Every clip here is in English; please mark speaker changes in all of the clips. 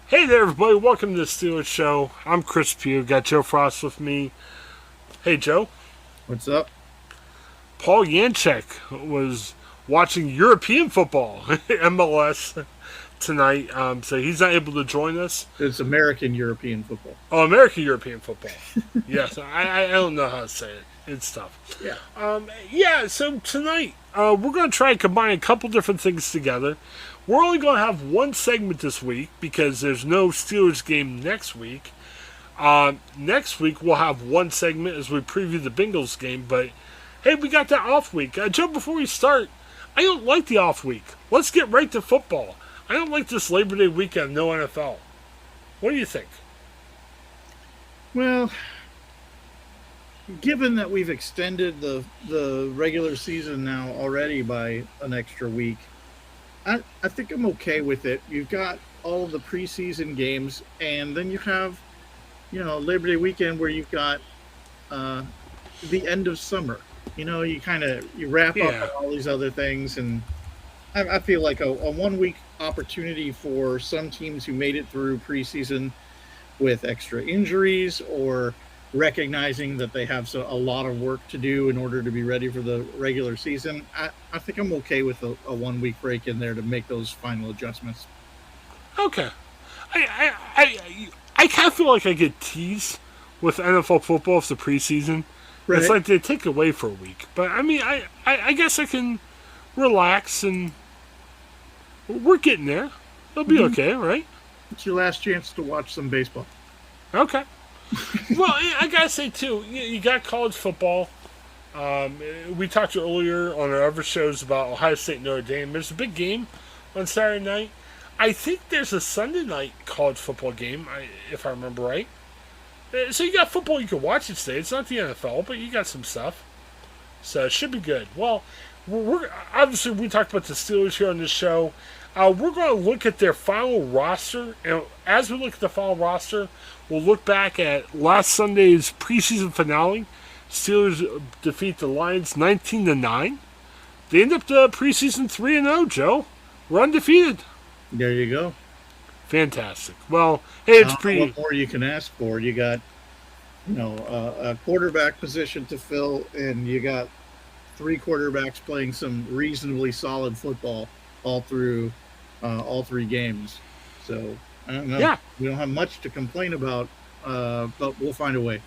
Speaker 1: Hey there, everybody. Welcome to the Steelers Show. I'm Chris Pugh. Got Joe Frost with me. Hey, Joe.
Speaker 2: What's up?
Speaker 1: Paul Yanchek was watching European football, MLS, tonight, so he's not able to join us.
Speaker 2: It's American European football.
Speaker 1: Oh, American European football. Yes, I don't know how to say it. It's tough.
Speaker 2: Yeah.
Speaker 1: So tonight, we're going to try and combine a couple different things together. We're only going to have one segment this week because there's no Steelers game next week. Next week, we'll have one segment as we preview the Bengals game, but hey, we got that off week. Joe, before we start, I don't like the off week. Let's get right to football. I don't like this Labor Day weekend, no NFL. What do you think?
Speaker 2: Well, given that we've extended the regular season now already by an extra week, I think I'm okay with it. You've got all of the preseason games, and then you have, Labor Day weekend where you've got the end of summer. You wrap up all these other things, and I feel like a 1 week opportunity for some teams who made it through preseason with extra injuries or recognizing that they have a lot of work to do in order to be ready for the regular season. I think I'm okay with a 1 week break in there to make those final adjustments.
Speaker 1: Okay. I kind of feel like I get teased with NFL football for the preseason.
Speaker 2: Right.
Speaker 1: It's like they take away for a week. But, I guess I can relax, and we're getting there. It'll be okay, right?
Speaker 2: It's your last chance to watch some baseball.
Speaker 1: Okay. Well, I gotta say, too, you got college football. We talked earlier on our other shows about Ohio State and Notre Dame. There's a big game on Saturday night. I think there's a Sunday night college football game, if I remember right. So you got football you can watch it today. It's not the NFL, but you got some stuff. So it should be good. Well, we're obviously, we talked about the Steelers here on this show. We're going to look at their final roster. And as we look at the final roster, we'll look back at last Sunday's preseason finale. Steelers defeat the Lions 19-9. They end up the preseason 3-0, Joe. We're undefeated.
Speaker 2: There you go.
Speaker 1: Fantastic. Well, hey, it's pretty.
Speaker 2: What more you can ask for? You got, a quarterback position to fill, and you got three quarterbacks playing some reasonably solid football all through all three games. So I don't know.
Speaker 1: Yeah.
Speaker 2: We don't have much to complain about, but we'll find a way.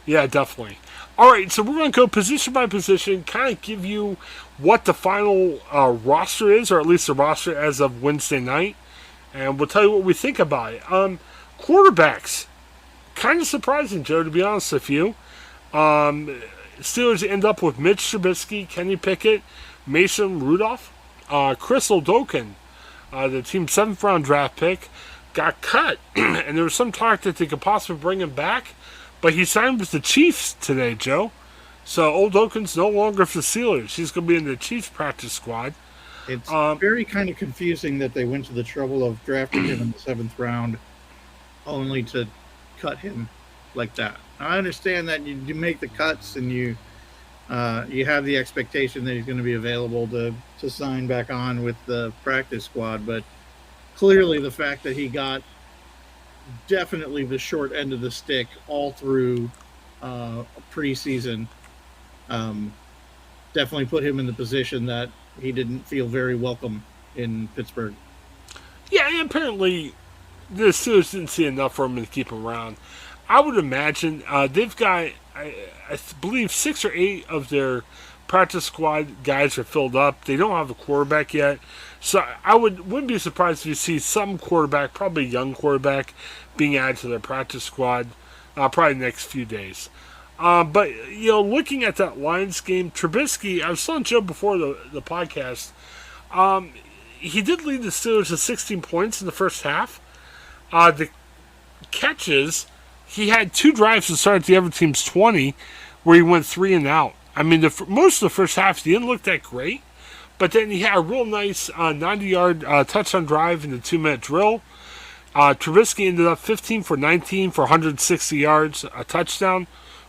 Speaker 1: Yeah, definitely. All right, so we're going to go position by position, kind of give you what the final roster is, or at least the roster as of Wednesday night, and we'll tell you what we think about it. Quarterbacks, kind of surprising, Joe, to be honest with you. Steelers end up with Mitch Trubisky, Kenny Pickett, Mason Rudolph, Chris Odokin, the team's 7th round draft pick, got cut, and there was some talk that they could possibly bring him back. But he signed with the Chiefs today, Joe. So Old Oaken's no longer for the Steelers. He's going to be in the Chiefs practice squad.
Speaker 2: It's very kind of confusing that they went to the trouble of drafting him in the 7th round only to cut him like that. I understand that you make the cuts and you have the expectation that he's going to be available to sign back on with the practice squad. But clearly the fact that he got definitely the short end of the stick all through preseason definitely put him in the position that he didn't feel very welcome in Pittsburgh.
Speaker 1: Yeah, and apparently the Steelers didn't see enough for him to keep him around. I would imagine they've got, I believe, 6 or 8 of their practice squad guys are filled up. They don't have a quarterback yet. So I wouldn't be surprised if you see some quarterback, probably a young quarterback, being added to their practice squad probably the next few days. But, looking at that Lions game, Trubisky, I was telling Joe before the podcast, he did lead the Steelers to 16 points in the first half. The catches, he had 2 drives to start at the other team's 20 where he went 3 and out. I mean, most of the first half, he didn't look that great. But then he had a real nice 90-yard touchdown drive in the 2-minute drill. Trubisky ended up 15 for 19 for 160 yards, a touchdown.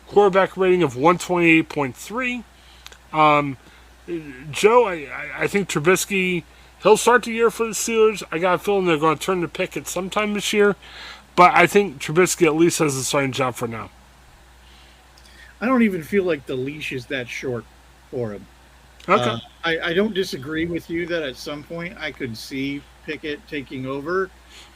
Speaker 1: Quarterback rating of 128.3. Joe, I think Trubisky He'll start the year for the Steelers. I got a feeling they're going to turn the pick at sometime this year. But I think Trubisky at least has a starting job for now.
Speaker 2: I don't even feel like the leash is that short for him.
Speaker 1: Okay.
Speaker 2: I don't disagree with you that at some point I could see Pickett taking over.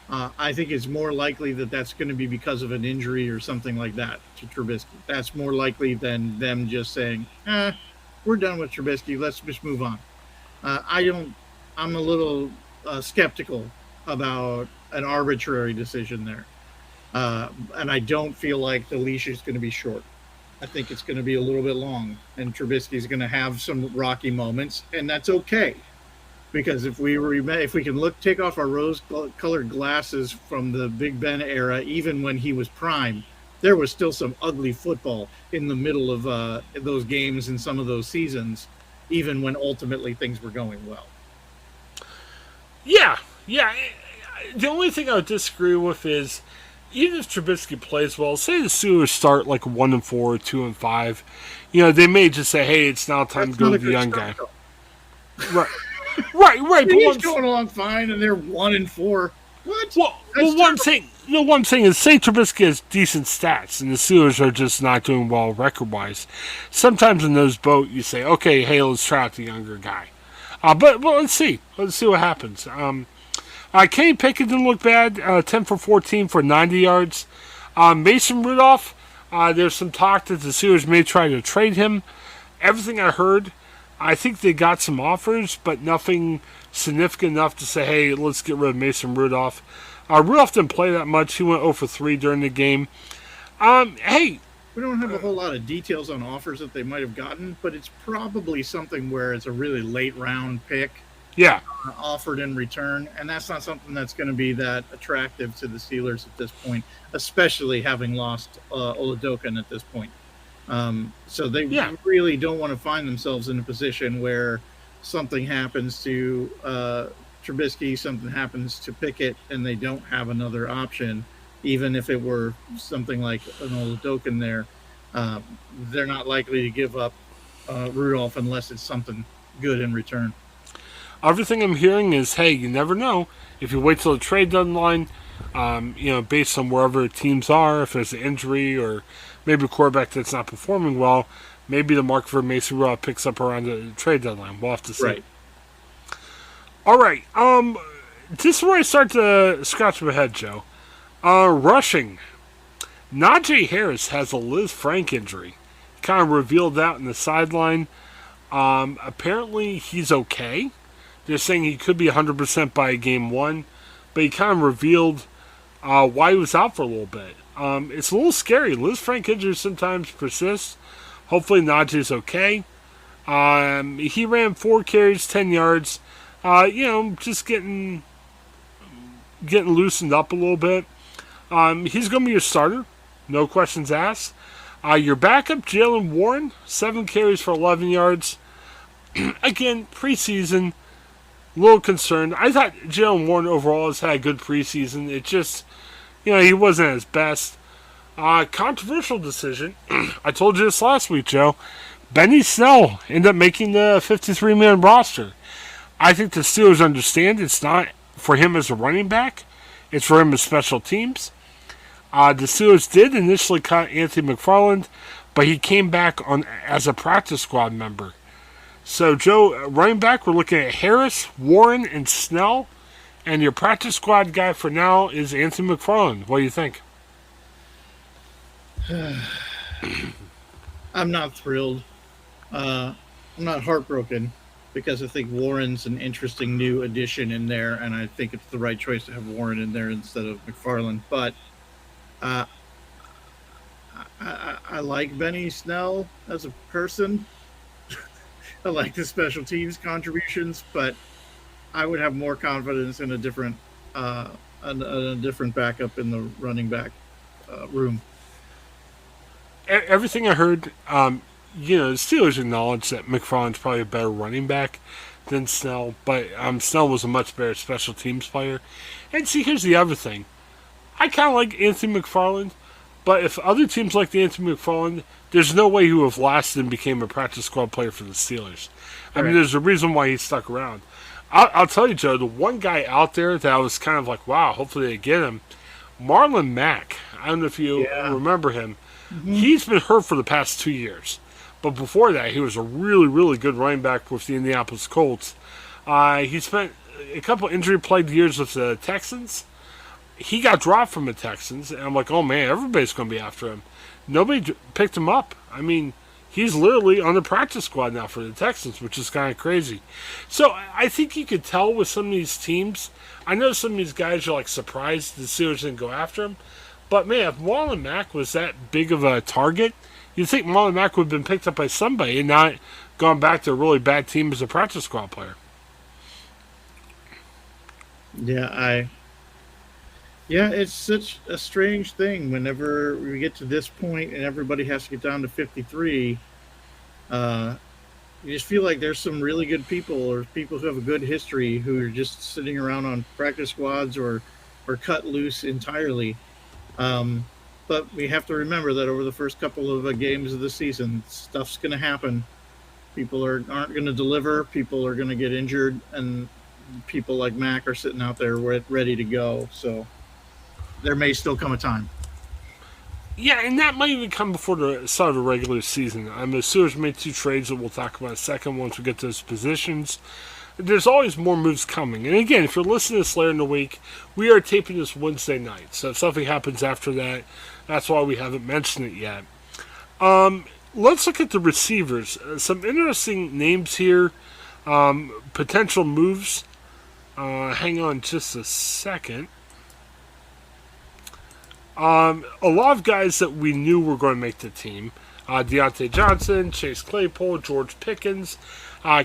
Speaker 2: I think it's more likely that that's going to be because of an injury or something like that to Trubisky. That's more likely than them just saying, we're done with Trubisky. Let's just move on. I'm a little skeptical about an arbitrary decision there. And I don't feel like the leash is going to be short. I think it's going to be a little bit long, and Trubisky's going to have some rocky moments, and that's okay. Because if we can take off our rose-colored glasses from the Big Ben era, even when he was prime, there was still some ugly football in the middle of those games and some of those seasons, even when ultimately things were going well.
Speaker 1: Yeah. The only thing I would disagree with is, even if Trubisky plays well, say the Steelers start like 1-4, 2-5, they may just say, "Hey, it's now time to go with the young guy." Right. But
Speaker 2: he's going along fine, and they're 1-4. What?
Speaker 1: Well, one thing is, say Trubisky has decent stats, and the Steelers are just not doing well record-wise. Sometimes in those boats, you say, "Okay, hey, let's try out the younger guy." But let's see. Let's see what happens. Kenny Pickett didn't look bad. 10 for 14 for 90 yards. Mason Rudolph, there's some talk that the Steelers may try to trade him. Everything I heard, I think they got some offers, but nothing significant enough to say, hey, let's get rid of Mason Rudolph. Rudolph didn't play that much. He went 0 for 3 during the game. Hey.
Speaker 2: We don't have a whole lot of details on offers that they might have gotten, but it's probably something where it's a really late round pick.
Speaker 1: Yeah.
Speaker 2: Offered in return, and that's not something that's going to be that attractive to the Steelers at this point, especially having lost Oladokan at this point. So they really don't want to find themselves in a position where something happens to Trubisky, something happens to Pickett, and they don't have another option, even if it were something like an Oladokan there. They're not likely to give up Rudolph unless it's something good in return.
Speaker 1: Everything I'm hearing is, hey, you never know. If you wait till the trade deadline, based on wherever teams are, if there's an injury or maybe a quarterback that's not performing well, maybe the market for Mason Rudolph picks up around the trade deadline. We'll have to see.
Speaker 2: Right.
Speaker 1: All right. This is where I start to scratch my head, Joe. Rushing. Najee Harris has a Liz Frank injury. Kind of revealed that in the sideline. Apparently, he's okay. They're saying he could be 100% by game 1, but he kind of revealed why he was out for a little bit. It's a little scary. Liz Frank injuries sometimes persist. Hopefully Najee's okay. He ran 4 carries, 10 yards. Just getting loosened up a little bit. He's going to be your starter. No questions asked. Your backup, Jalen Warren, 7 carries for 11 yards. Again, preseason. A little concerned. I thought Jalen Warren overall has had a good preseason. It just, he wasn't at his best. Controversial decision. I told you this last week, Joe. Benny Snell ended up making the 53-man roster. I think the Steelers understand it's not for him as a running back. It's for him as special teams. The Steelers did initially cut Anthony McFarland, but he came back on as a practice squad member. So, Joe, running back, we're looking at Harris, Warren, and Snell. And your practice squad guy for now is Anthony McFarland. What do you think?
Speaker 2: I'm not thrilled. I'm not heartbroken because I think Warren's an interesting new addition in there, and I think it's the right choice to have Warren in there instead of McFarland. But I like Benny Snell as a person. I like the special teams contributions, but I would have more confidence in a different backup in the running back room.
Speaker 1: Everything I heard, the Steelers acknowledge that McFarland's probably a better running back than Snell, but Snell was a much better special teams player. And see, here's the other thing. I kind of like Anthony McFarland, but if other teams like Anthony McFarland, there's no way he would have lasted and became a practice squad player for the Steelers. I mean, there's a reason why he stuck around. I'll tell you, Joe, the one guy out there that I was kind of like, wow, hopefully they get him, Marlon Mack. I don't know if you
Speaker 2: Yeah.
Speaker 1: remember him.
Speaker 2: Hmm.
Speaker 1: He's been hurt for the past 2 years. But before that, he was a really, really good running back with the Indianapolis Colts. He spent a couple injury-plagued years with the Texans. He got dropped from the Texans, and I'm like, oh man, everybody's going to be after him. Nobody picked him up. I mean, he's literally on the practice squad now for the Texans, which is kind of crazy. So I think you could tell with some of these teams. I know some of these guys are like surprised the Steelers didn't go after him, but man, if Marlon Mack was that big of a target, you'd think Marlon Mack would have been picked up by somebody and not gone back to a really bad team as a practice squad player.
Speaker 2: Yeah, yeah, it's such a strange thing whenever we get to this point and everybody has to get down to 53. Uh, you just feel like there's some really good people or people who have a good history who are just sitting around on practice squads or cut loose entirely. Um, but we have to remember that over the first couple of games of the season, stuff's going to happen. People aren't going to deliver. People are going to get injured, and people like Mac are sitting out there ready to go. So there may still come a time.
Speaker 1: Yeah, and that might even come before the start of the regular season. The Steelers made 2 trades that we'll talk about in a second once we get to those positions. There's always more moves coming. And again, if you're listening to this later in the week, we are taping this Wednesday night. So if something happens after that, that's why we haven't mentioned it yet. Let's look at the receivers. Some interesting names here. Potential moves. Hang on just a second. A lot of guys that we knew were going to make the team. Deontay Johnson, Chase Claypool, George Pickens.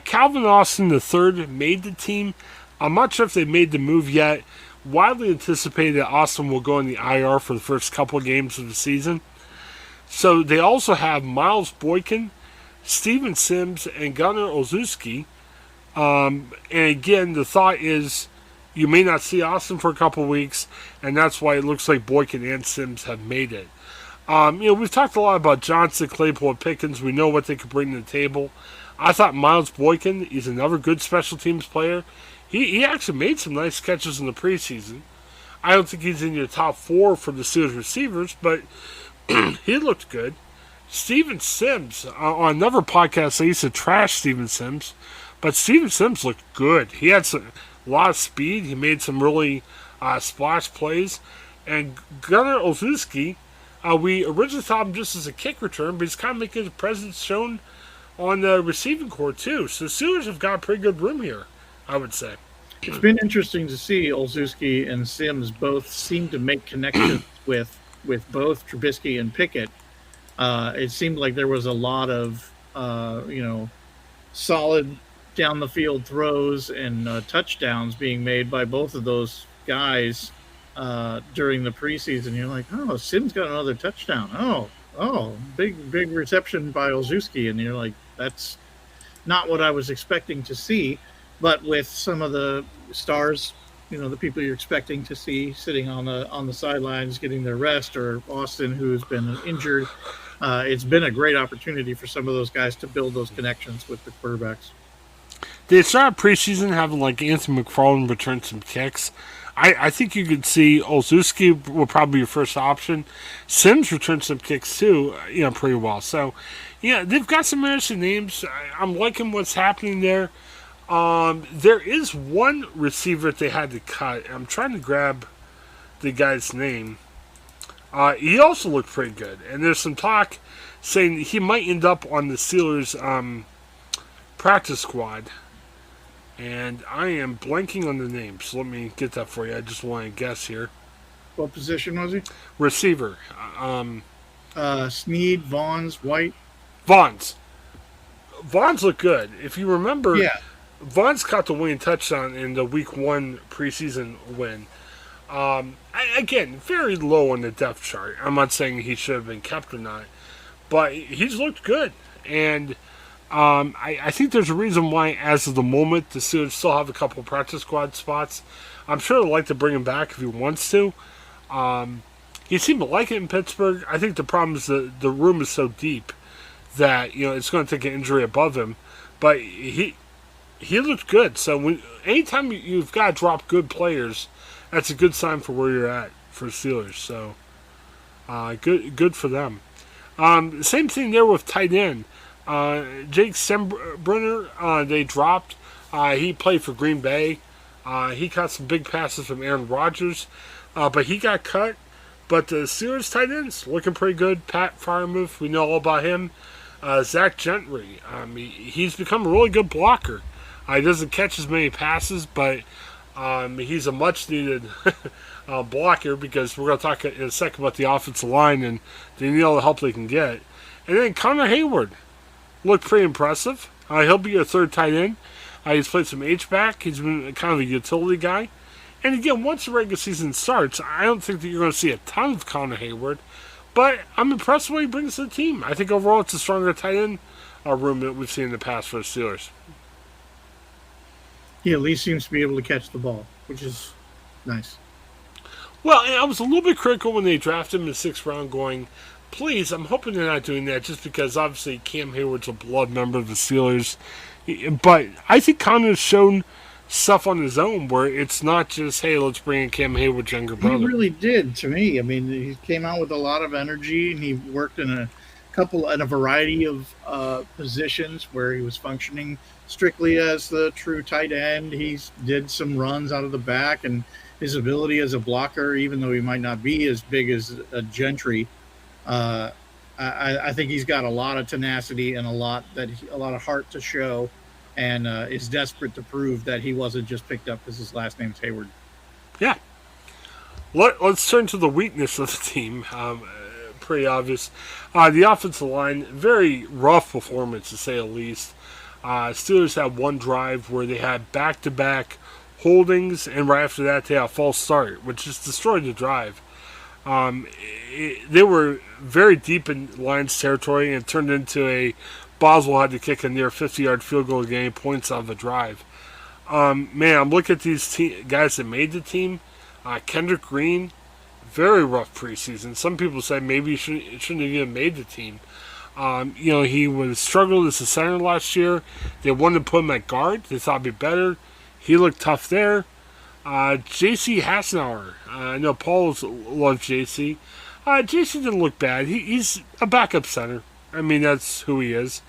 Speaker 1: Calvin Austin III made the team. I'm not sure if they made the move yet. Widely anticipated that Austin will go in the IR for the first couple of games of the season. So they also have Miles Boykin, Steven Sims, and Gunnar Olszewski. And again, the thought is you may not see Austin for a couple of weeks, and that's why it looks like Boykin and Sims have made it. We've talked a lot about Johnson, Claypool, and Pickens. We know what they could bring to the table. I thought Miles Boykin is another good special teams player. He actually made some nice catches in the preseason. I don't think he's in your top 4 for the Steelers receivers, but he looked good. Steven Sims, on another podcast, I used to trash Steven Sims, but Steven Sims looked good. He had a lot of speed. He made some really splash plays. And Gunnar Olszewski, we originally thought him just as a kick return, but he's kind of making his presence shown on the receiving corps too. So the Steelers have got a pretty good room here, I would say.
Speaker 2: It's been interesting to see Olszewski and Sims both seem to make connections with both Trubisky and Pickett. It seemed like there was a lot of solid down the field throws and touchdowns being made by both of those guys during the preseason. You're like, oh, Sims got another touchdown. Oh, big reception by Olszewski, and you're like, that's not what I was expecting to see. But with some of the stars, the people you're expecting to see sitting on the sidelines getting their rest, or Austin, who's been injured, it's been a great opportunity for some of those guys to build those connections with the quarterbacks.
Speaker 1: They started preseason having like Anthony McFarland return some kicks. I think you could see Olszewski will probably be your first option. Sims returned some kicks too, pretty well. So, they've got some interesting names. I'm liking what's happening there. There is one receiver that they had to cut. I'm trying to grab the guy's name. He also looked pretty good. And there's some talk saying he might end up on the Steelers practice squad. And I am blanking on the name, so let me get that for you. I just want to guess here.
Speaker 2: What position was he?
Speaker 1: Receiver.
Speaker 2: Snead, Vaughns, White.
Speaker 1: Vaughns looked good. If you remember,
Speaker 2: Yeah.
Speaker 1: Vaughns caught the winning touchdown in the Week 1 preseason win. Again, very low on the depth chart. I'm not saying he should have been kept or not, but he's looked good. And I think there's a reason why, as of the moment, the Steelers still have a couple of practice squad spots. I'm sure they'd like to bring him back if he wants to. He seemed to like it in Pittsburgh. I think the problem is the room is so deep that it's going to take an injury above him. But he he looked good. So anytime you've got to drop good players, that's a good sign for where you're at for the Steelers. So good for them. Same thing there with tight end. Jake Steinbrenner, they dropped. He played for Green Bay. He caught some big passes from Aaron Rodgers, but he got cut. But the Steelers tight ends looking pretty good. Pat Freiermuth, we know all about him. Zach Gentry, he's become a really good blocker. He doesn't catch as many passes, but he's a much-needed blocker because we're going to talk in a second about the offensive line and they need all the help they can get. And then Connor Hayward looked pretty impressive. He'll be your third tight end. He's played some H-back. He's been kind of a utility guy. And again, once the regular season starts, I don't think that you're going to see a ton of Connor Hayward, but I'm impressed with what he brings to the team. I think overall it's a stronger tight end room that we've seen in the past for the Steelers.
Speaker 2: He at least seems to be able to catch the ball, which is nice.
Speaker 1: Well, I was a little bit critical when they drafted him in the 6th round going, please, I'm hoping they're not doing that just because obviously Cam Hayward's a blood member of the Steelers. But I think Connor's shown stuff on his own where it's not just, hey, let's bring in Cam Hayward's younger brother.
Speaker 2: He really did to me. I mean, he came out with a lot of energy and he worked in a variety of positions where he was functioning strictly as the true tight end. He did some runs out of the back, and his ability as a blocker, even though he might not be as big as a Gentry, I think he's got a lot of tenacity and a lot of heart to show, and is desperate to prove that he wasn't just picked up because his last name's Hayward.
Speaker 1: Yeah. Let's turn to the weakness of the team. Pretty obvious. The offensive line, very rough performance to say the least. Steelers had one drive where they had back-to-back holdings, and right after that they had a false start, which just destroyed the drive. They were very deep in Lions territory and it turned into a Boswell had to kick a near 50-yard field goal to gain points on the drive. Man, I'm looking at these guys that made the team. Kendrick Green, very rough preseason. Some people say maybe he shouldn't have even made the team. He was struggled as a center last year. They wanted to put him at guard. They thought it'd be better. He looked tough there. J.C. Hassenauer. I know Paul loved J.C. J.C. didn't look bad. He's a backup center. I mean, that's who he is.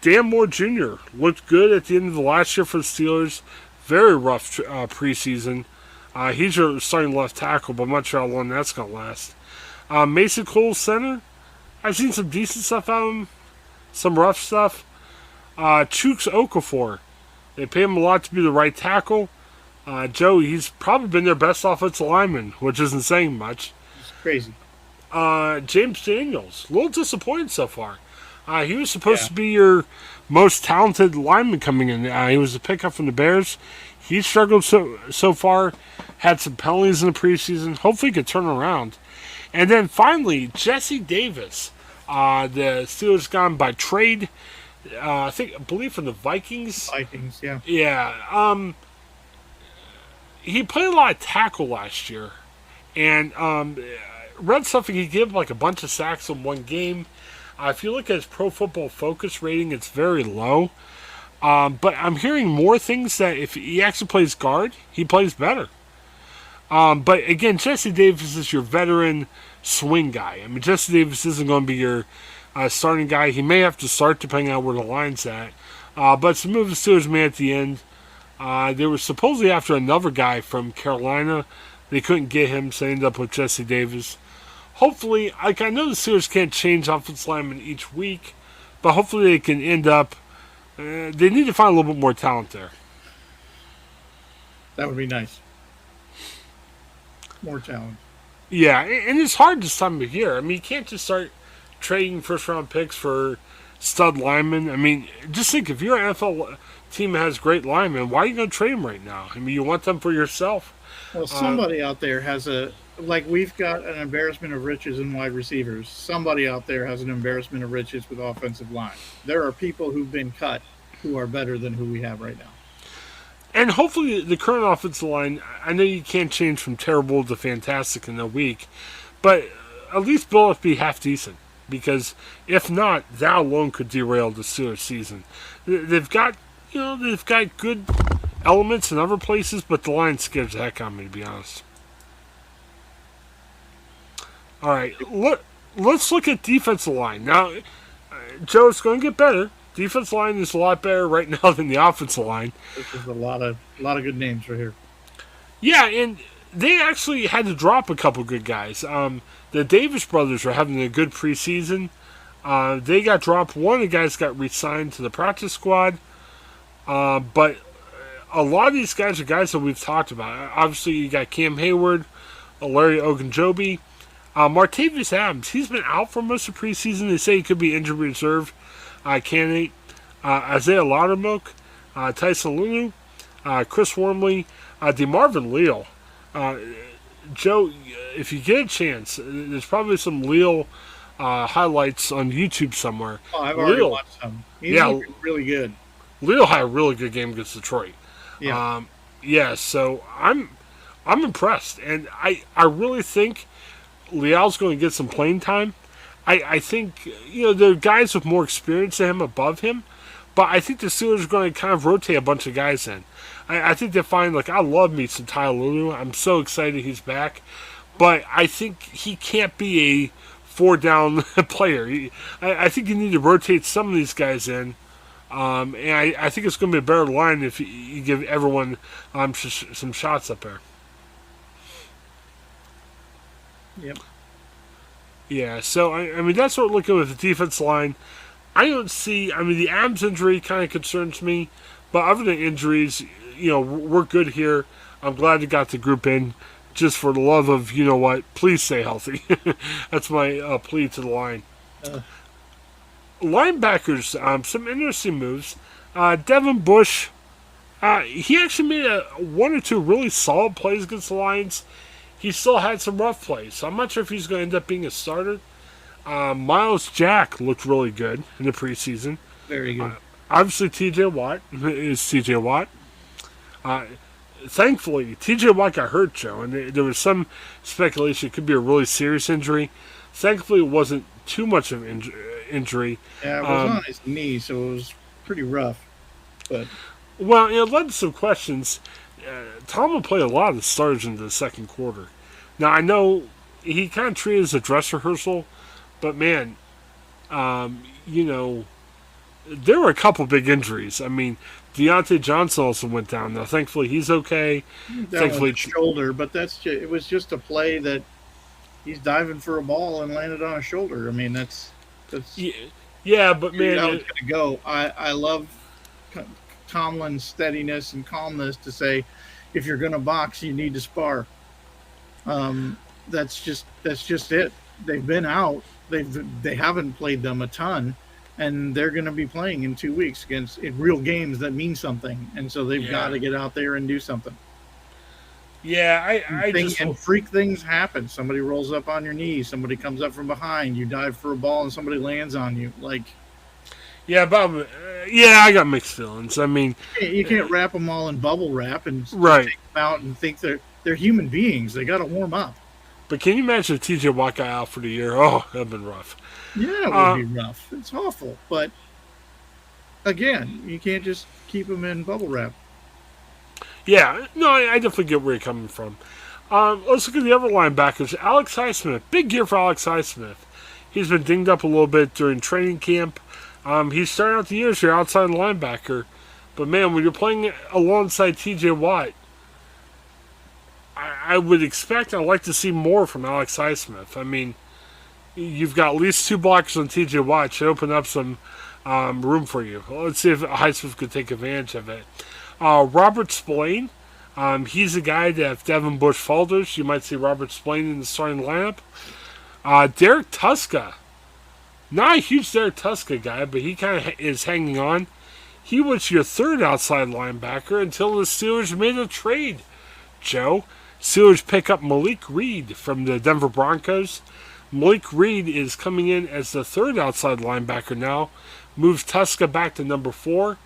Speaker 1: Dan Moore Jr. looked good at the end of the last year for the Steelers. Very rough preseason. He's your starting left tackle, but I'm not sure how long that's going to last. Mason Cole center. I've seen some decent stuff out of him. Some rough stuff. Chooks Okafor. They pay him a lot to be the right tackle. Joe, he's probably been their best offensive lineman, which isn't saying much.
Speaker 2: It's crazy.
Speaker 1: James Daniels, a little disappointed so far. He was supposed to be your most talented lineman coming in. He was a pickup from the Bears. He struggled so far, had some penalties in the preseason. Hopefully he could turn around. And then finally, Jesse Davis. The Steelers got him by trade. I believe from the Vikings.
Speaker 2: Vikings, yeah.
Speaker 1: Yeah. He played a lot of tackle last year. And read something, he gave like a bunch of sacks in one game. If you look at his Pro Football Focus rating, it's very low. But I'm hearing more things that if he actually plays guard, he plays better. But again, Jesse Davis is your veteran swing guy. I mean, Jesse Davis isn't going to be your starting guy. He may have to start depending on where the line's at. But it's a move the Steelers made at the end. They were supposedly after another guy from Carolina. They couldn't get him, so they ended up with Jesse Davis. Hopefully, I know the Steelers can't change offensive linemen each week, but hopefully they can end up. They need to find a little bit more talent there.
Speaker 2: That would be nice. More talent.
Speaker 1: Yeah, and it's hard this time of year. I mean, you can't just start trading first-round picks for stud linemen. I mean, just think, if you're an NFL team that has great linemen, why are you going to trade them right now? I mean, you want them for yourself.
Speaker 2: Well, somebody out there has we've got an embarrassment of riches in wide receivers. Somebody out there has an embarrassment of riches with offensive line. There are people who've been cut who are better than who we have right now.
Speaker 1: And hopefully the current offensive line, I know you can't change from terrible to fantastic in a week, but at least Bill be half decent. Because if not, that alone could derail the Steelers season. They've got they've got good elements in other places, but the line scares the heck out of me, to be honest. All right, let's look at defensive line. Now, Joe, it's going to get better. Defensive line is a lot better right now than the offensive line.
Speaker 2: This is a lot of good names right here.
Speaker 1: Yeah, and they actually had to drop a couple good guys. The Davis brothers are having a good preseason. They got dropped. One of the guys got re-signed to the practice squad. But a lot of these guys are guys that we've talked about. Obviously, you got Cam Hayward, Larry Ogunjobi. Martavius Adams, he's been out for most of preseason. They say he could be injury reserve candidate. Isaiah Loudermilk, Tyson Lulu, Chris Wormley, DeMarvin Leal. Joe, if you get a chance, there's probably some Leal highlights on YouTube somewhere.
Speaker 2: Oh, I've already watched some. He's looking really good.
Speaker 1: Leal had a really good game against Detroit.
Speaker 2: Yeah.
Speaker 1: So I'm impressed, and I really think Leal's going to get some playing time. I think there are guys with more experience than him above him, but I think the Steelers are going to kind of rotate a bunch of guys in. I think they find, I love me some Ty Lulu. I'm so excited he's back, but I think he can't be a 4-down player. I think you need to rotate some of these guys in. And I think it's going to be a better line if you give everyone some shots up there.
Speaker 2: Yep.
Speaker 1: Yeah, so, I mean, that's what we're looking with the defense line. I don't see, the Adams injury kind of concerns me, but other than injuries, we're good here. I'm glad you got the group in. Just for the love of, please stay healthy. That's my plea to the line. Linebackers, some interesting moves. Devin Bush, he actually made one or two really solid plays against the Lions. He still had some rough plays, so I'm not sure if he's going to end up being a starter. Miles Jack looked really good in the preseason.
Speaker 2: Very good.
Speaker 1: Obviously, T.J. Watt is T.J. Watt. Thankfully, T.J. Watt got hurt, Joe, and there was some speculation it could be a really serious injury. Thankfully, it wasn't too much of an injury.
Speaker 2: Yeah, it was on his knee, so it was pretty rough. But
Speaker 1: well, it led to some questions. Tomlin played a lot of the starters into the second quarter. Now, I know he kind of treated it as a dress rehearsal, but man, there were a couple big injuries. Deontay Johnson also went down. Now, thankfully, he's okay.
Speaker 2: Thankfully, shoulder, but it was just a play that he's diving for a ball and landed on a shoulder. That's
Speaker 1: yeah, but man,
Speaker 2: how it's going to go. I love Tomlin's steadiness and calmness to say, if you're going to box, you need to spar. That's just it. They've been out. They haven't played them a ton, and they're going to be playing in 2 weeks in real games that mean something, and so they've got to get out there and do something.
Speaker 1: Yeah,
Speaker 2: and freak things happen. Somebody rolls up on your knee. Somebody comes up from behind. You dive for a ball, and somebody lands on you.
Speaker 1: Yeah, Bob. I got mixed feelings.
Speaker 2: You can't wrap them all in bubble wrap and take them out and think they're human beings. They got to warm up.
Speaker 1: But can you imagine if TJ Watt got out for the year? Oh, that'd been rough.
Speaker 2: Yeah, it would be rough. It's awful. But again, you can't just keep them in bubble wrap.
Speaker 1: Yeah, no, I definitely get where you're coming from. Let's look at the other linebackers. Alex Highsmith, big year for Alex Highsmith. He's been dinged up a little bit during training camp. He's starting out the year as your outside linebacker. But, man, when you're playing alongside T.J. Watt, I would expect, I'd like to see more from Alex Highsmith. You've got at least two blockers on T.J. Watt. Should open up some room for you. Let's see if Highsmith could take advantage of it. Robert Spillane, he's a guy that if Devin Bush falters, you might see Robert Spillane in the starting lineup. Derek Tuska. Not a huge Derek Tuska guy, but he kind of is hanging on. He was your third outside linebacker until the Steelers made a trade, Joe. Steelers pick up Malik Reed from the Denver Broncos. Malik Reed is coming in as the third outside linebacker now. Moves Tuska back to number 4.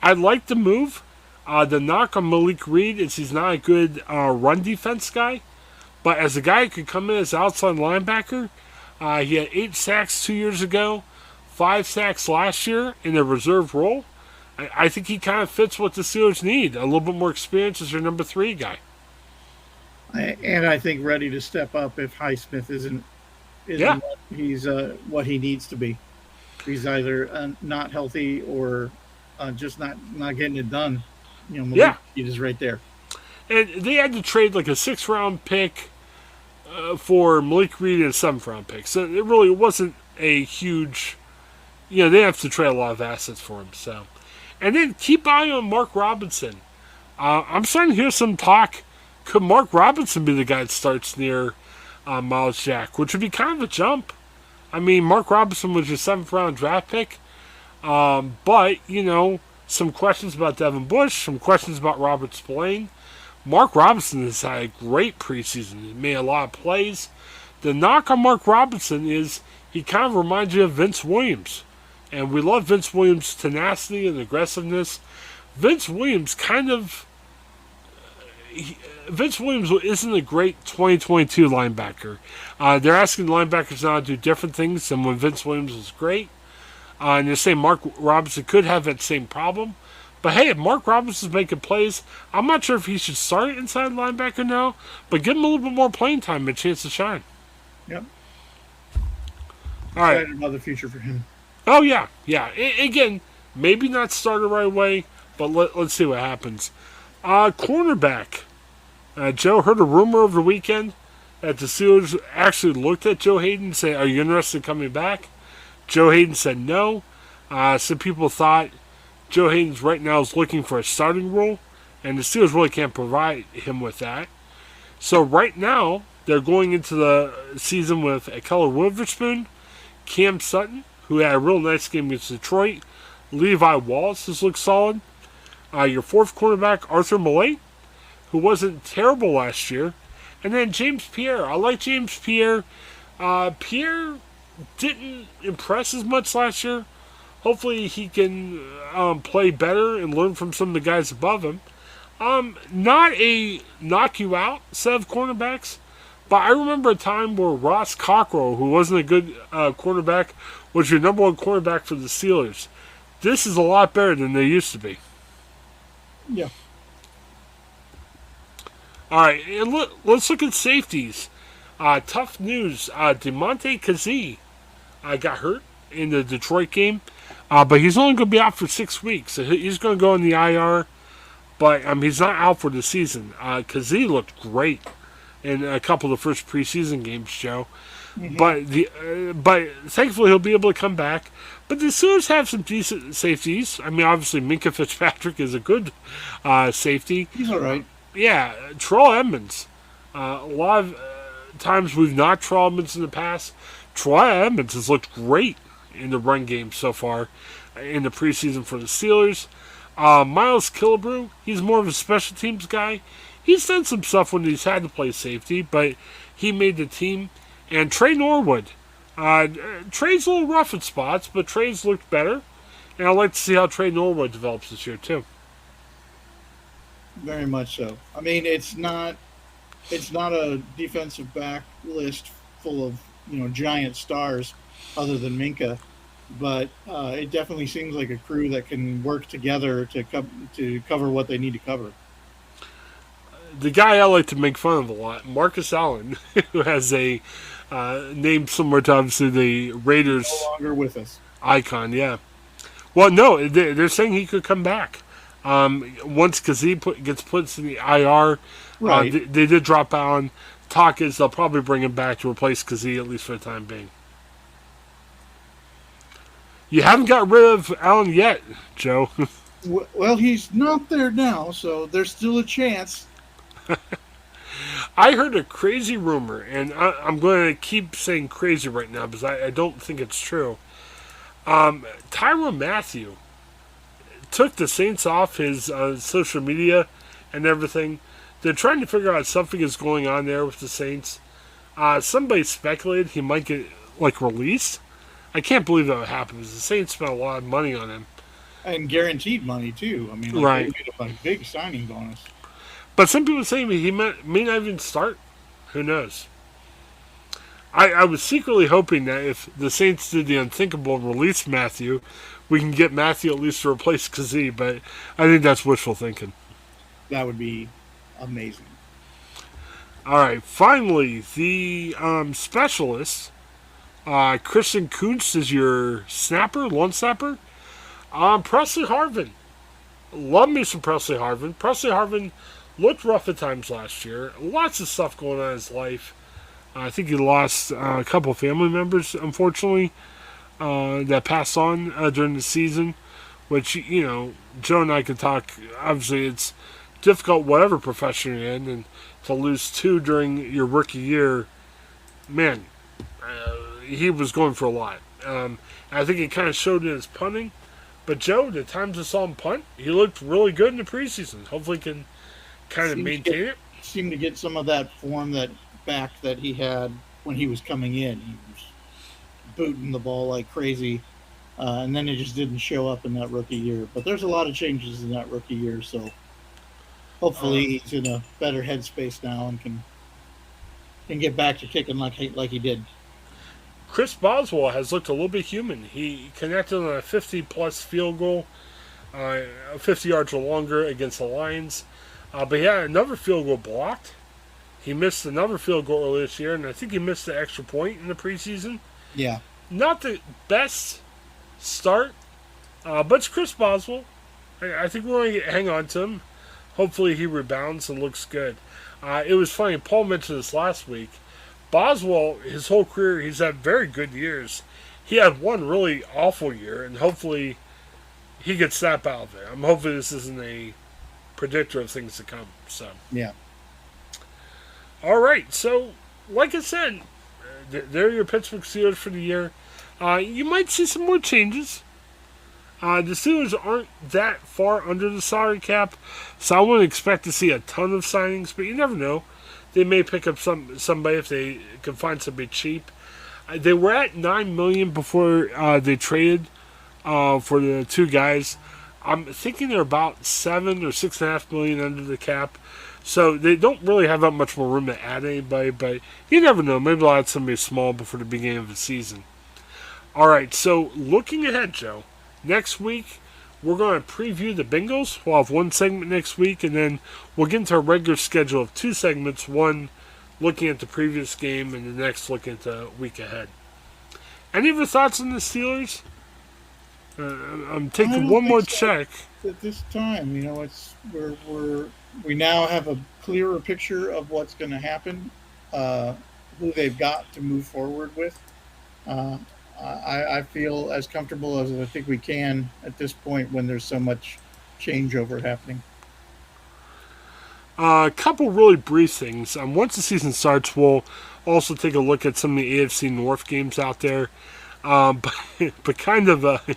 Speaker 1: I like the move. The knock on Malik Reed is he's not a good run defense guy. But as a guy who could come in as outside linebacker, he had 8 sacks 2 years ago, 5 sacks last year in a reserve role. I think he kind of fits what the Steelers need. A little bit more experience as their number 3 guy.
Speaker 2: And I think ready to step up if Highsmith isn't
Speaker 1: Yeah.
Speaker 2: what he needs to be. He's either not healthy or just not getting it done. Malik
Speaker 1: Yeah.
Speaker 2: is right there.
Speaker 1: And they had to trade like a 6th-round pick for Malik Reed and a 7th-round pick. So it really wasn't a huge... they have to trade a lot of assets for him. So, and then keep eye on Mark Robinson. I'm starting to hear some talk. Could Mark Robinson be the guy that starts near Miles Jack? Which would be kind of a jump. I mean, Mark Robinson was your 7th-round draft pick. But, some questions about Devin Bush, some questions about Robert Spillane. Mark Robinson has had a great preseason. He made a lot of plays. The knock on Mark Robinson is he kind of reminds you of Vince Williams. And we love Vince Williams' tenacity and aggressiveness. Vince Williams isn't a great 2022 linebacker. They're asking linebackers now to do different things than when Vince Williams was great. And they're saying Mark Robinson could have that same problem. But hey, if Mark Robinson's making plays, I'm not sure if he should start inside linebacker now, but give him a little bit more playing time and a chance to shine.
Speaker 2: Yep.
Speaker 1: All right.
Speaker 2: Excited about the future for him.
Speaker 1: Oh, yeah. Again, maybe not started right away, but let's see what happens. Cornerback. Joe heard a rumor over the weekend that the Steelers actually looked at Joe Hayden and said, "Are you interested in coming back?" Joe Hayden said no. Some people thought Joe Hayden's right now is looking for a starting role, and the Steelers really can't provide him with that. So right now, they're going into the season with Keller Witherspoon, Cam Sutton, who had a real nice game against Detroit. Levi Wallace has looked solid. Your 4th cornerback, Arthur Millay, who wasn't terrible last year. And then James Pierre. I like James Pierre. Pierre didn't impress as much last year. Hopefully he can play better and learn from some of the guys above him. Not a knock-you-out set of cornerbacks, but I remember a time where Ross Cockrell, who wasn't a good cornerback, was your number 1 cornerback for the Steelers. This is a lot better than they used to be.
Speaker 2: Yeah.
Speaker 1: All right, and let's look at safeties. Tough news. DeMonte Kazee got hurt in the Detroit game, but he's only going to be out for 6 weeks. So he's going to go in the IR, but he's not out for the season. Kazee looked great in a couple of the first preseason games, Joe. Mm-hmm. But thankfully he'll be able to come back. But the Steelers have some decent safeties. Obviously Minkah Fitzpatrick is a good safety.
Speaker 2: He's all right.
Speaker 1: Yeah, Terrell Edmonds. A lot of times we've not Terrell Edmonds in the past. Terrell Edmonds has looked great in the run game so far in the preseason for the Steelers. Miles Killebrew, he's more of a special teams guy. He's done some stuff when he's had to play safety, but he made the team. And Trey Norwood. Trey's a little rough in spots, but Trey's looked better. And I'd like to see how Trey Norwood develops this year, too.
Speaker 2: Very much so. It's not a defensive back list full of giant stars other than Minkah, but it definitely seems like a crew that can work together to cover what they need to cover.
Speaker 1: The guy I like to make fun of a lot, Marcus Allen, who has a name similar to obviously the Raiders.
Speaker 2: No longer with us.
Speaker 1: Icon, yeah. Well, no, they're saying he could come back. Once Kazee gets put in the IR,
Speaker 2: right.
Speaker 1: They did drop out. Talk is they'll probably bring him back to replace Kazee, at least for the time being. You haven't got rid of Allen yet, Joe.
Speaker 2: Well, he's not there now, so there's still a chance.
Speaker 1: I heard a crazy rumor, and I'm going to keep saying crazy right now because I don't think it's true. Tyrann Mathieu took the Saints off his social media and everything. They're trying to figure out something is going on there with the Saints. Somebody speculated he might get released. I can't believe that would happen because the Saints spent a lot of money on him.
Speaker 2: And guaranteed money, too.
Speaker 1: Right.
Speaker 2: They get a big signing bonus.
Speaker 1: But some people say he may not even start. Who knows? I was secretly hoping that if the Saints did the unthinkable and released Mathieu, we can get Matthew at least to replace Kazee, but I think that's wishful thinking.
Speaker 2: That would be amazing.
Speaker 1: All right, finally, the specialist, Christian Kuntz is your snapper, long snapper. Presley Harvin. Love me some Presley Harvin. Presley Harvin looked rough at times last year. Lots of stuff going on in his life. I think he lost a couple of family members, unfortunately, that passed on during the season, which, Joe and I can talk. Obviously, it's difficult, whatever profession you're in, and to lose two during your rookie year, man, he was going for a lot. I think it kind of showed in his punting. But Joe, the times I saw him punt, he looked really good in the preseason. Hopefully, he can kind of maintain it.
Speaker 2: Seemed to get some of that form back that he had when he was coming in. He was booting the ball like crazy, and then it just didn't show up in that rookie year. But there's a lot of changes in that rookie year, so hopefully he's in a better headspace now and can get back to kicking like he did.
Speaker 1: Chris Boswell has looked a little bit human. He connected on a 50-plus field goal, 50 yards or longer against the Lions. But he had another field goal blocked. He missed another field goal earlier this year, and I think he missed the extra point in the preseason.
Speaker 2: Yeah.
Speaker 1: Not the best start, but it's Chris Boswell. I think we're going to hang on to him. Hopefully he rebounds and looks good. It was funny, Paul mentioned this last week. Boswell, his whole career, he's had very good years. He had one really awful year, and hopefully he gets snap out of it. I'm hoping this isn't a predictor of things to come. So
Speaker 2: yeah.
Speaker 1: All right. So, like I said, they're your Pittsburgh Steelers for the year. You might see some more changes. The Steelers aren't that far under the salary cap, so I wouldn't expect to see a ton of signings, but you never know. They may pick up somebody if they can find somebody cheap. They were at $9 million before they traded for the two guys. I'm thinking they're about $7 or $6.5 million under the cap, so they don't really have that much more room to add anybody. But you never know. Maybe they'll add somebody small before the beginning of the season. All right. So looking ahead, Joe. Next week, we're going to preview the Bengals. We'll have one segment next week, and then we'll get into our regular schedule of two segments. One looking at the previous game, and the next looking at the week ahead. Any of your thoughts on the Steelers? I'm taking one more check.
Speaker 2: At this time, we now have a clearer picture of what's going to happen, who they've got to move forward with. I feel as comfortable as I think we can at this point when there's so much changeover happening.
Speaker 1: A couple really brief things. Once the season starts, we'll also take a look at some of the AFC North games out there. But kind of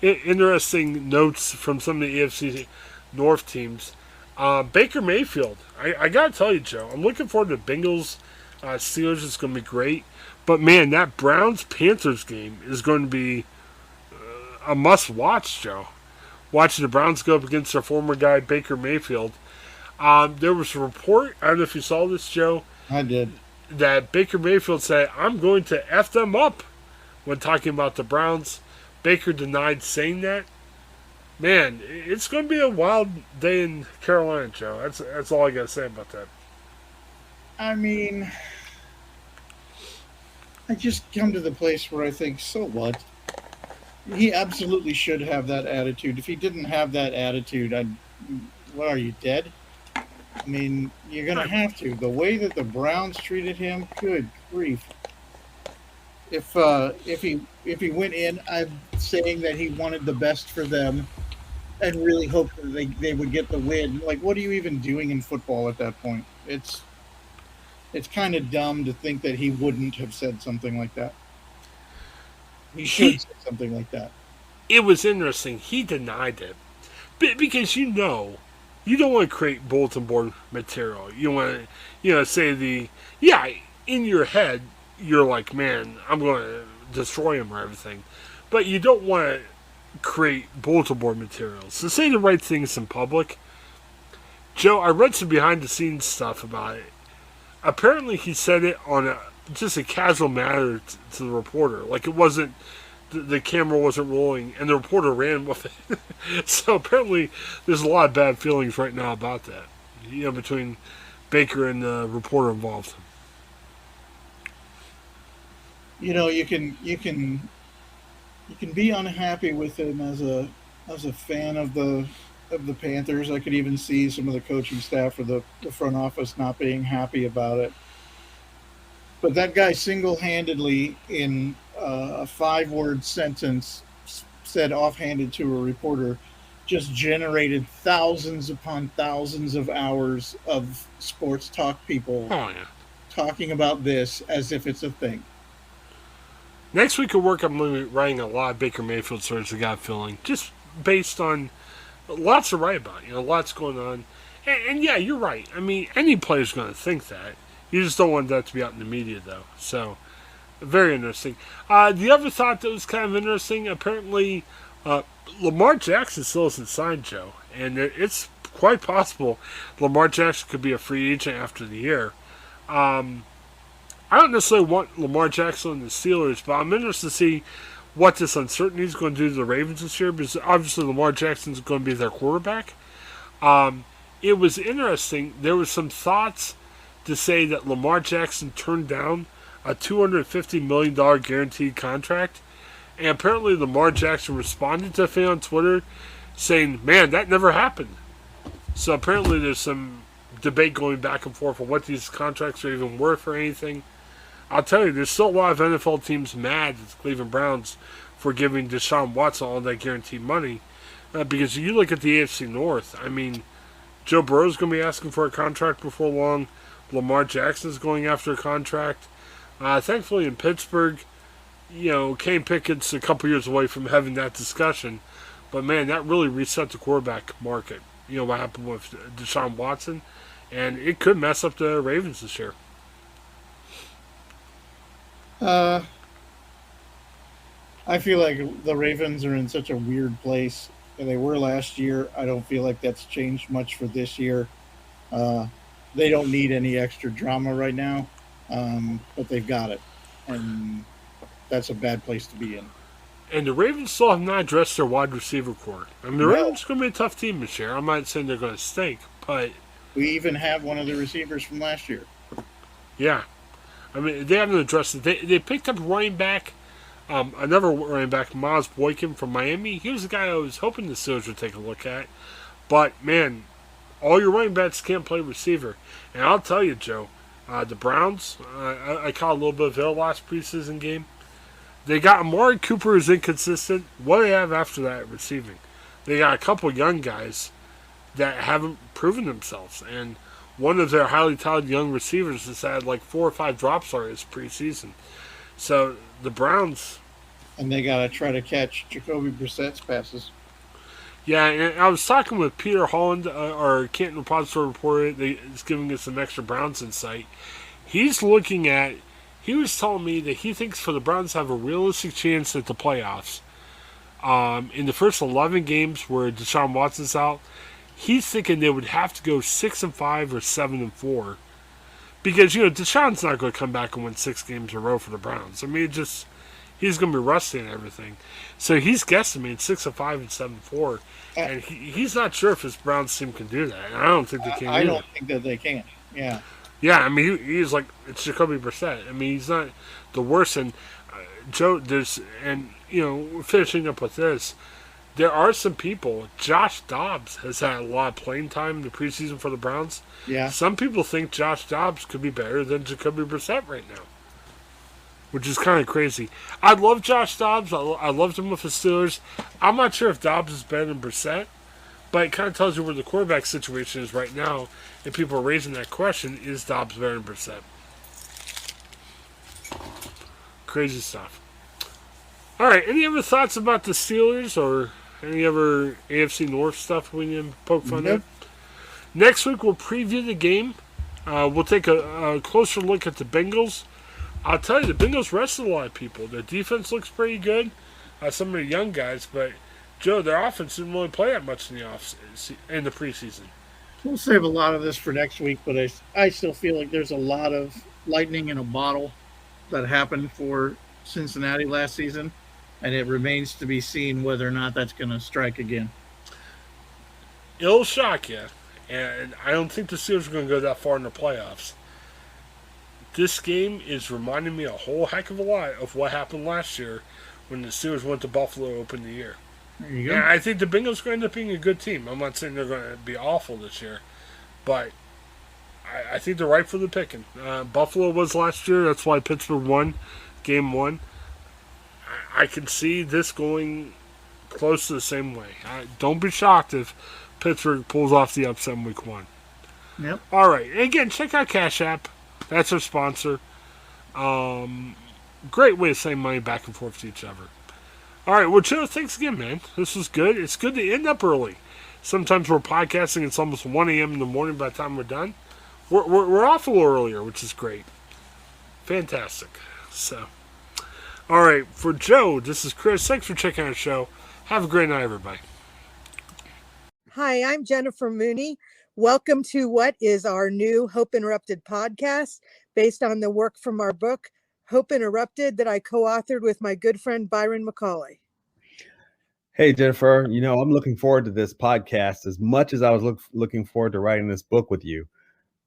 Speaker 1: interesting notes from some of the AFC North teams. Baker Mayfield. I got to tell you, Joe, I'm looking forward to Bengals Steelers. It's going to be great. But, man, that Browns-Panthers game is going to be a must-watch, Joe. Watching the Browns go up against their former guy, Baker Mayfield. There was a report, I don't know if you saw this, Joe.
Speaker 2: I did.
Speaker 1: That Baker Mayfield said, I'm going to F them up when talking about the Browns. Baker denied saying that. Man, it's going to be a wild day in Carolina, Joe. That's all I got to say about that.
Speaker 2: I mean, I just come to the place where I think, so what? He absolutely should have that attitude. If he didn't have that attitude, what are you, dead? I mean, you're going to have to. The way that the Browns treated him, good grief. If he went in, I'm saying that he wanted the best for them and really hoped that they would get the win. Like, what are you even doing in football at that point? It's kind of dumb to think that he wouldn't have said something like that. He should say something like that.
Speaker 1: It was interesting. He denied it. Because you don't want to create bulletin board material. You want to, say in your head, you're like, man, I'm going to destroy him or everything. But you don't want to create bulletin board materials. To say the right things in public. Joe, I read some behind the scenes stuff about it. Apparently he said it on just a casual matter to the reporter. Like it wasn't the camera wasn't rolling, and the reporter ran with it. So apparently, there's a lot of bad feelings right now about that. Between Baker and the reporter involved.
Speaker 2: You can be unhappy with him as a fan of the Panthers. I could even see some of the coaching staff or the front office not being happy about it. But that guy single-handedly, in a 5-word sentence, said offhanded to a reporter, just generated thousands upon thousands of hours of sports talk people talking about this as if it's a thing.
Speaker 1: Next week at work, I'm going to be writing a lot of Baker Mayfield stories I got feeling, just based on lots to write about. Lots going on. And yeah, you're right. I mean, any player's going to think that. You just don't want that to be out in the media, though. So, very interesting. The other thought that was kind of interesting, apparently, Lamar Jackson still isn't signed, Joe. And it's quite possible Lamar Jackson could be a free agent after the year. I don't necessarily want Lamar Jackson and the Steelers, but I'm interested to see what this uncertainty is going to do to the Ravens this year, because obviously Lamar Jackson is going to be their quarterback. It was interesting. There was some thoughts to say that Lamar Jackson turned down a $250 million guaranteed contract. And apparently Lamar Jackson responded to a fan on Twitter saying, man, that never happened. So apparently there's some debate going back and forth on what these contracts are even worth or anything. I'll tell you, there's still a lot of NFL teams mad at the Cleveland Browns for giving Deshaun Watson all that guaranteed money. Because you look at the AFC North, I mean, Joe Burrow's going to be asking for a contract before long. Lamar Jackson's going after a contract. Thankfully in Pittsburgh, Kenny Pickett's a couple years away from having that discussion. But man, that really reset the quarterback market. What happened with Deshaun Watson. And it could mess up the Ravens this year.
Speaker 2: I feel like the Ravens are in such a weird place. They were last year. I don't feel like that's changed much for this year. They don't need any extra drama right now, but they've got it. And that's a bad place to be in.
Speaker 1: And the Ravens still have not addressed their wide receiver core. I mean, the Ravens are going to be a tough team this year. I'm not saying they're going to stink, but...
Speaker 2: We even have one of the receivers from last year.
Speaker 1: Yeah. I mean, they haven't addressed it. They picked up running back, another running back, Miles Boykin from Miami. He was the guy I was hoping the Steelers would take a look at. But, man, all your running backs can't play receiver. And I'll tell you, Joe, the Browns, I caught a little bit of their last preseason game. They got Amari Cooper, who's inconsistent. What do they have after that receiving? They got a couple young guys that haven't proven themselves. And one of their highly touted young receivers has had like 4 or 5 drops already this preseason. So the Browns...
Speaker 2: And they got to try to catch Jacoby Brissett's passes.
Speaker 1: Yeah, and I was talking with Peter Holland, our Canton Repository reporter, that's giving us some extra Browns insight. He's looking at... He was telling me that he thinks for the Browns to have a realistic chance at the playoffs, in the first 11 games where Deshaun Watson's out, he's thinking they would have to go 6-5 or 7-4, because Deshaun's not going to come back and win 6 games in a row for the Browns. I mean, he's going to be rusty and everything. So he's guesstimating 6-5 and 7-4, and he's not sure if his Browns team can do that. And I don't think they can.
Speaker 2: I don't think that they can. Yeah.
Speaker 1: Yeah, I mean, he's like, it's Jacoby Brissett. I mean, he's not the worst. And Joe, finishing up with this, there are some people. Josh Dobbs has had a lot of playing time in the preseason for the Browns.
Speaker 2: Yeah.
Speaker 1: Some people think Josh Dobbs could be better than Jacoby Brissett right now, which is kind of crazy. I love Josh Dobbs. I loved him with the Steelers. I'm not sure if Dobbs is better than Brissett, but it kind of tells you where the quarterback situation is right now. And people are raising that question, is Dobbs better than Brissett? Crazy stuff. All right, any other thoughts about the Steelers or any other AFC North stuff we need to poke fun at? Next week we'll preview the game. We'll take a closer look at the Bengals. I'll tell you, the Bengals rested a lot of people. Their defense looks pretty good. Some of the young guys, but Joe, their offense didn't really play that much in the preseason.
Speaker 2: We'll save a lot of this for next week, but I still feel like there's a lot of lightning in a bottle that happened for Cincinnati last season. and it remains to be seen whether or not that's going to strike again.
Speaker 1: It'll shock you, and I don't think the Steelers are going to go that far in the playoffs. This game is reminding me a whole heck of a lot of what happened last year when the Steelers went to Buffalo to open the year.
Speaker 2: There you go.
Speaker 1: And I think the Bengals are going to end up being a good team. I'm not saying they're going to be awful this year, but I think they're right for the picking. Buffalo was last year. That's why Pittsburgh won game one. I can see this going close to the same way. Don't be shocked if Pittsburgh pulls off the upset in week one.
Speaker 2: Yep.
Speaker 1: All right. And again, check out Cash App. That's our sponsor. Great way to send money back and forth to each other. All right. Well, Joe, thanks again, man. This was good. It's good to end up early. Sometimes we're podcasting. It's almost 1 a.m. in the morning by the time we're done. We're off a little earlier, which is great. Fantastic. So, all right. For Joe, this is Chris. Thanks for checking out the show. Have a great night, everybody.
Speaker 3: Hi, I'm Jennifer Mooney. Welcome to what is our new Hope Interrupted podcast based on the work from our book, Hope Interrupted, that I co-authored with my good friend Byron McCauley.
Speaker 4: Hey, Jennifer, I'm looking forward to this podcast as much as I was looking forward to writing this book with you.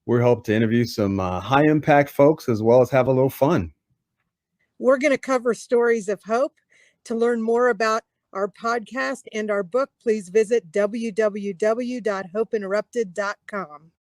Speaker 4: We hope to interview some high-impact folks as well as have a little fun.
Speaker 3: We're going to cover stories of hope. To learn more about our podcast and our book, please visit www.hopeinterrupted.com.